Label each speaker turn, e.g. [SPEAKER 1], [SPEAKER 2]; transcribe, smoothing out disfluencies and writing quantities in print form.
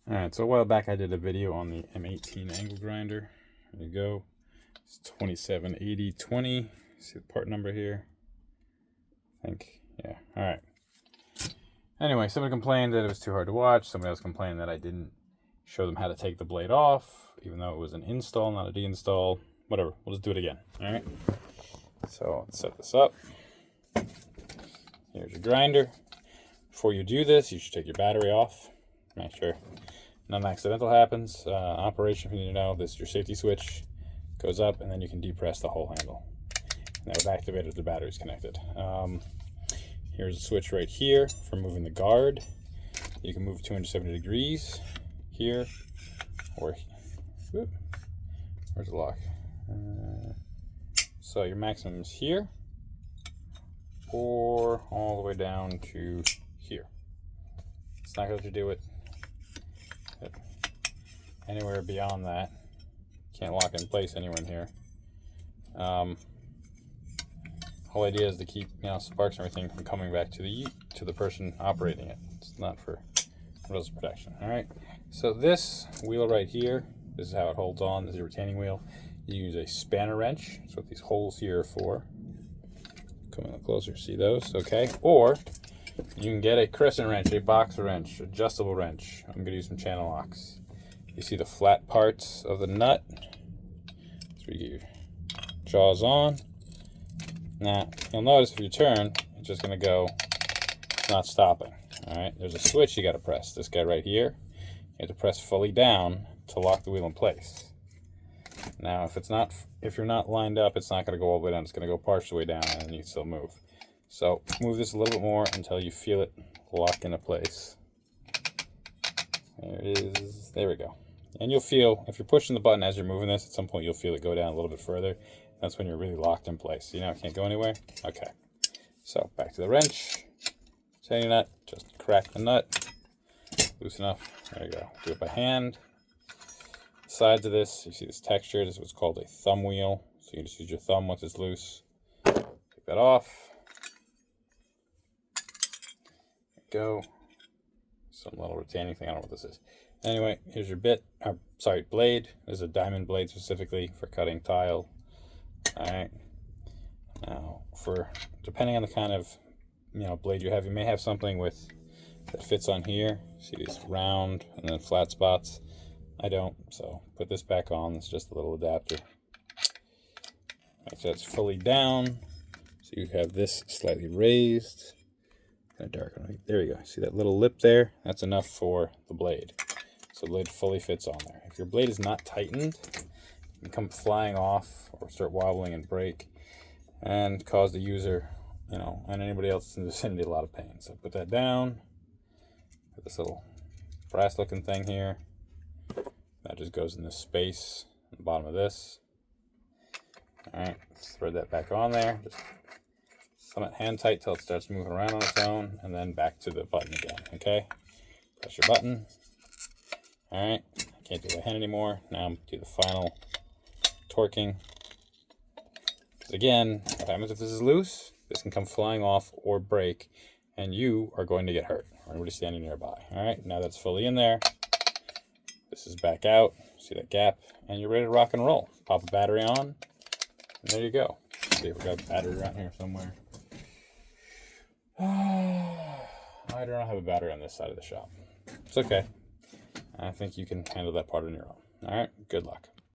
[SPEAKER 1] Alright, so a while back I did a video on the M18 angle grinder. There you go. It's 278020. See the part number here? I think, yeah. Alright. Anyway, somebody complained that it was too hard to watch. Somebody else complained that I didn't show them how to take the blade off, even though it was an install, not a deinstall. Whatever, we'll just do it again. Alright? So let's set this up. Here's your grinder. Before you do this, you should take your battery off. Make sure nothing accidental happens. Operation, if you need to know, this is your safety switch. Goes up, and then you can depress the whole handle. And that would activate if the battery's connected. Here's a switch right here for moving the guard. You can move 270 degrees here, or whoop, where's the lock? So your maximum is here, or all the way down to here. It's not going to do it. But anywhere beyond that, can't lock it in place anywhere in here. Whole idea is to keep sparks and everything from coming back to the person operating it. It's not for rose protection. All right. So this wheel right here, this is how it holds on. This is a retaining wheel. You use a spanner wrench. That's what these holes here are for. Come a little closer. See those? Okay. Or you can get a crescent wrench, a box wrench, adjustable wrench. I'm going to use some channel locks. You see the flat parts of the nut. That's where you get your jaws on. Now, you'll notice if you turn, it's just going to go, it's not stopping. All right, there's a switch you got to press. This guy right here, you have to press fully down to lock the wheel in place. Now, if you're not lined up, it's not going to go all the way down. It's going to go partial way down, and then you can still move. So move this a little bit more until you feel it lock into place. There it is. There we go. And you'll feel, if you're pushing the button as you're moving this, at some point you'll feel it go down a little bit further. That's when you're really locked in place. You know, it can't go anywhere. Okay. So back to the wrench. Retaining nut. Just crack the nut. Loosen up. There you go. Do it by hand. The sides of this, you see this texture. This is what's called a thumb wheel. So you just use your thumb once it's loose. Take that off. There you go. Some little retaining thing. I don't know what this is. Anyway, here's your blade. There's a diamond blade specifically for cutting tile. Alright. Now, depending on the kind of blade you have, you may have something that fits on here. See these round and then flat spots? I don't, so put this back on. It's just a little adapter. Make sure it's fully down. So you have this slightly raised. Kind of dark. There you go. See that little lip there? That's enough for the blade. So the blade fully fits on there. If your blade is not tightened, it can come flying off or start wobbling and break and cause the user, and anybody else in the vicinity a lot of pain. So put that down. Put this little brass looking thing here. That just goes in this space at the bottom of this. Alright, thread that back on there. Just thumb it hand tight till it starts moving around on its own, and then back to the button again. Okay? Press your button. Alright, I can't do it by hand anymore. Now I'm going to do the final torquing. Because again, what happens if this is loose? This can come flying off or break, and you are going to get hurt, or anybody standing nearby. Alright, now that's fully in there. This is back out. See that gap? And you're ready to rock and roll. Pop a battery on, and there you go. Let's see if we got a battery around here somewhere. I don't have a battery on this side of the shop. It's okay. I think you can handle that part on your own. All right, good luck.